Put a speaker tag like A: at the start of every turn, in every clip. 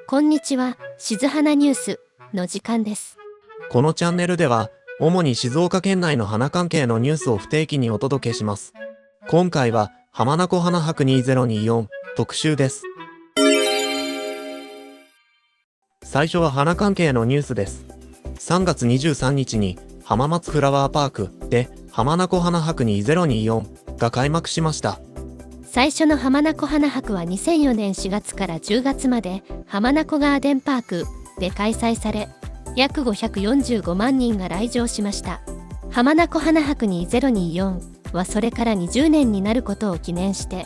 A: こんにちは、静花ニュースの時間です。
B: このチャンネルでは、主に静岡県内の花関係のニュースを不定期にお届けします。今回は、浜名湖花博2024特集です。最初は花関係のニュースです。3月23日に、浜松フラワーパークで、浜名湖花博2024が開幕しました。
A: 最初の浜名湖花博は2004年4月から10月まで浜名湖ガーデンパークで開催され、約545万人が来場しました。浜名湖花博2024はそれから20年になることを記念して、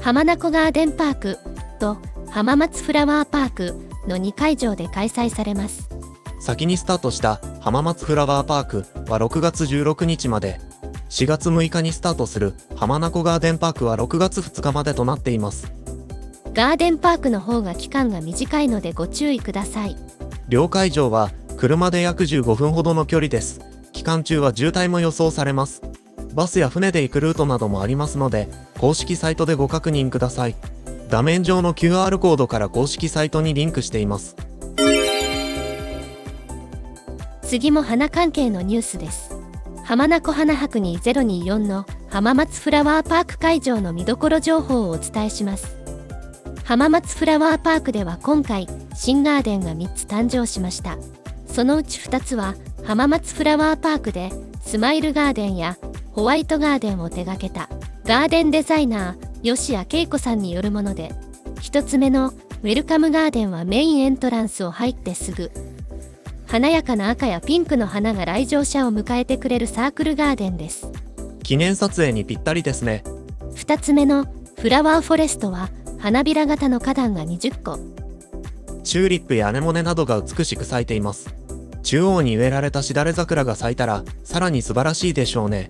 A: 浜名湖ガーデンパークと浜松フラワーパークの2会場で開催されます。
B: 先にスタートした浜松フラワーパークは6月16日まで、4月6日にスタートする浜名湖ガーデンパークは6月2日までとなっています。
A: ガーデンパークの方が期間が短いのでご注意ください。
B: 両会場は車で約15分ほどの距離です。期間中は渋滞も予想されます。バスや船で行くルートなどもありますので、公式サイトでご確認ください。画面上の QR コードから公式サイトにリンクしています。
A: 次も花関係のニュースです。浜名湖花博2024の浜松フラワーパーク会場の見どころ情報をお伝えします。浜松フラワーパークでは今回新ガーデンが3つ誕生しました。そのうち2つは浜松フラワーパークでスマイルガーデンやホワイトガーデンを手掛けたガーデンデザイナー吉谷恵子さんによるもので、1つ目のウェルカムガーデンはメインエントランスを入ってすぐ華やかな赤やピンクの花が来場者を迎えてくれるサークルガーデンです。
B: 記念撮影にぴったりですね。
A: 2つ目のフラワーフォレストは花びら型の花壇が20個。
B: チューリップやアネモネなどが美しく咲いています。中央に植えられたしだれ桜が咲いたらさらに素晴らしいでしょうね。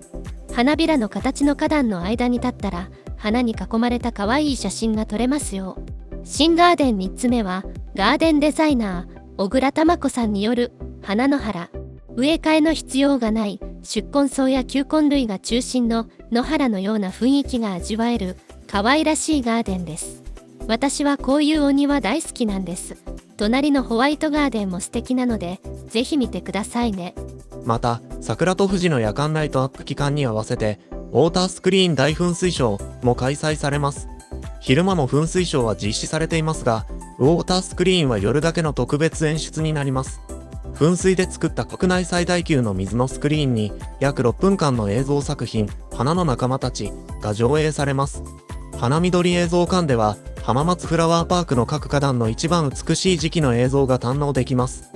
A: 花びらの形の花壇の間に立ったら花に囲まれた可愛い写真が撮れますよ。新ガーデン3つ目はガーデンデザイナー小倉玉子さんによる花の原。植え替えの必要がない宿根草や球根類が中心の野原のような雰囲気が味わえる可愛らしいガーデンです。私はこういうお庭大好きなんです。隣のホワイトガーデンも素敵なのでぜひ見てくださいね。
B: また桜と富士の夜間ライトアップ期間に合わせてウォータースクリーン大噴水ショーも開催されます。昼間も噴水ショーは実施されていますが、ウォータースクリーンは夜だけの特別演出になります。噴水で作った国内最大級の水のスクリーンに約6分間の映像作品花の仲間たちが上映されます。花緑映像館では浜松フラワーパークの各花壇の一番美しい時期の映像が堪能できます。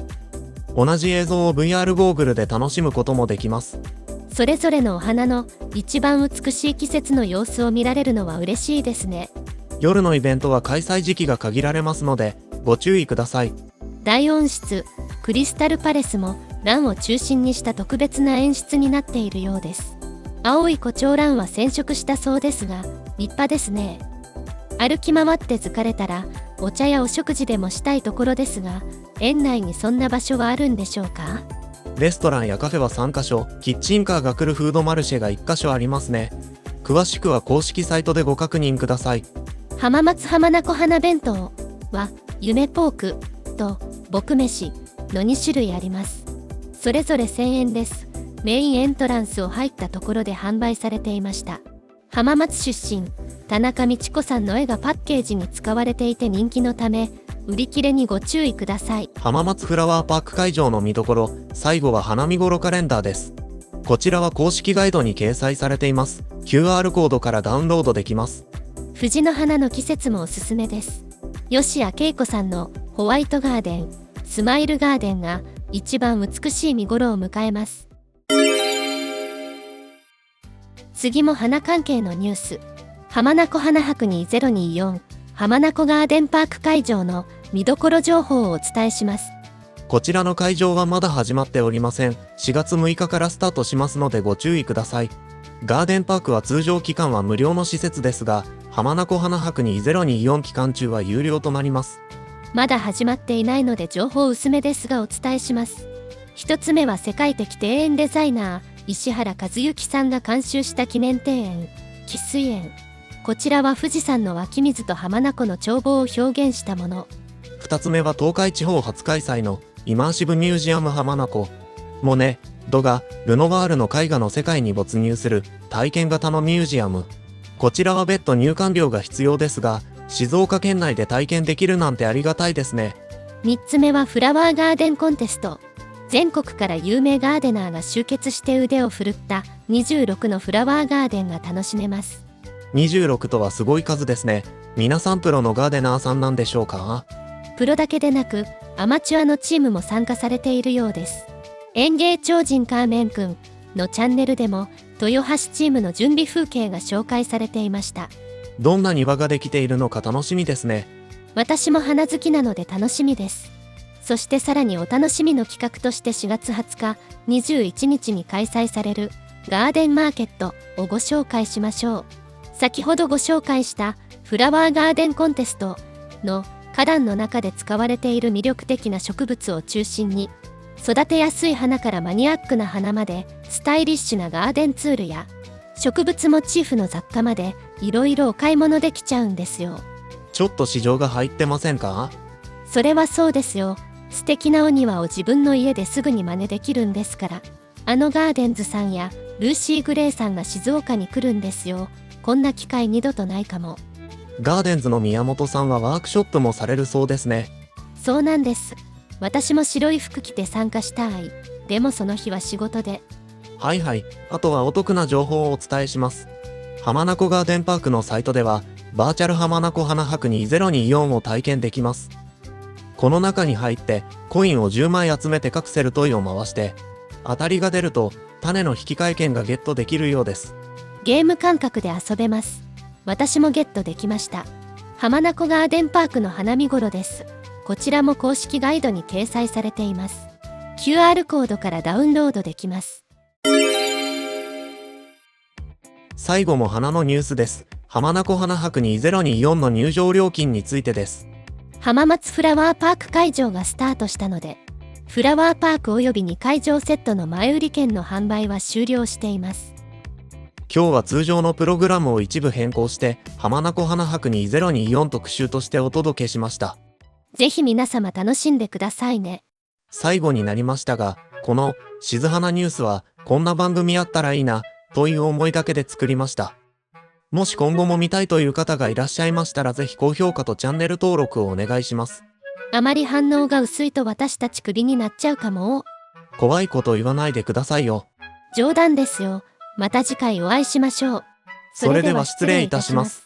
B: 同じ映像を VR ゴーグルで楽しむこともできます。
A: それぞれのお花の一番美しい季節の様子を見られるのは嬉しいですね。
B: 夜のイベントは開催時期が限られますのでご注意ください。
A: 大温室クリスタルパレスも蘭を中心にした特別な演出になっているようです。青い胡蝶蘭は染色したそうですが立派ですね。歩き回って疲れたらお茶やお食事でもしたいところですが、園内にそんな場所はあるんでしょうか？
B: レストランやカフェは3カ所、キッチンカーが来るフードマルシェが1カ所ありますね。詳しくは公式サイトでご確認ください。
A: 浜松浜名湖花弁当は夢ポークと牧飯の2種類あります。それぞれ1000円です。メインエントランスを入ったところで販売されていました。浜松出身田中道子さんの絵がパッケージに使われていて人気のため売り切れにご注意ください。
B: 浜松フラワーパーク会場の見どころ、最後は花見頃カレンダーです。こちらは公式ガイドに掲載されています。QR コードからダウンロードできます。
A: 藤の花の季節もおすすめです。吉谷恵子さんのホワイトガーデン、スマイルガーデンが一番美しい見頃を迎えます。次も花関係のニュース。浜名湖花博2024浜名湖ガーデンパーク会場の見どころ情報をお伝えします。
B: こちらの会場はまだ始まっておりません。4月6日からスタートしますのでご注意ください。ガーデンパークは通常期間は無料の施設ですが、浜名湖花博2024期間中は有料となります。
A: まだ始まっていないので情報薄めですがお伝えします。一つ目は世界的庭園デザイナー石原和幸さんが監修した記念庭園汽水園。こちらは富士山の湧き水と浜名湖の眺望を表現したもの。
B: 2つ目は東海地方初開催のイマーシブミュージアム浜名湖。モネ、ドガ、ルノワールの絵画の世界に没入する体験型のミュージアム。こちらは別途入館料が必要ですが、静岡県内で体験できるなんてありがたいですね。
A: 3つ目はフラワーガーデンコンテスト。全国から有名ガーデナーが集結して腕を振るった26のフラワーガーデンが楽しめます。
B: 26とはすごい数ですね。皆さんプロのガーデナーさんなんでしょうか？
A: プロだけでなくアマチュアのチームも参加されているようです。園芸超人カーメンくんのチャンネルでも豊橋チームの準備風景が紹介されていました。
B: どんな庭ができているのか楽しみですね。
A: 私も花好きなので楽しみです。そしてさらにお楽しみの企画として4月20日、21日に開催されるガーデンマーケットをご紹介しましょう。先ほどご紹介したフラワーガーデンコンテストの花壇の中で使われている魅力的な植物を中心に、育てやすい花からマニアックな花までスタイリッシュなガーデンツールや植物モチーフの雑貨までいろいろお買い物できちゃうんですよ。
B: ちょっと市場が入ってませんか？
A: それはそうですよ。素敵なお庭を自分の家ですぐに真似できるんですから。ガーデンズさんやルーシー・グレイさんが静岡に来るんですよ。こんな機会二度とないかも。
B: ガーデンズの宮本さんはワークショップもされるそうですね。
A: そうなんです。私も白い服着て参加したい。でもその日は仕事で。
B: はいはい。あとはお得な情報をお伝えします。浜名湖ガーデンパークのサイトではバーチャル浜名湖花博2024を体験できます。この中に入ってコインを10枚集めてカプセルトイを回して当たりが出ると種の引き換え券がゲットできるようです。
A: ゲーム感覚で遊べます。私もゲットできました。浜名湖ガーデンパークの花見頃です。こちらも公式ガイドに掲載されています。QR コードからダウンロードできます。
B: 最後も花のニュースです。浜名湖花博2024の入場料金についてです。
A: 浜松フラワーパーク会場がスタートしたので、フラワーパークおよび2会場セットの前売り券の販売は終了しています。
B: 今日は通常のプログラムを一部変更して浜名湖花博2024特集としてお届けしました。
A: ぜひ皆様楽しんでくださいね。
B: 最後になりましたが、この静花ニュースはこんな番組あったらいいなという思いだけで作りました。もし今後も見たいという方がいらっしゃいましたらぜひ高評価とチャンネル登録をお願いします。
A: あまり反応が薄いと私たちクビになっちゃうかも。
B: 怖いこと言わないでくださいよ。
A: 冗談ですよ。また次回お会いしましょう。
B: それでは失礼いたします。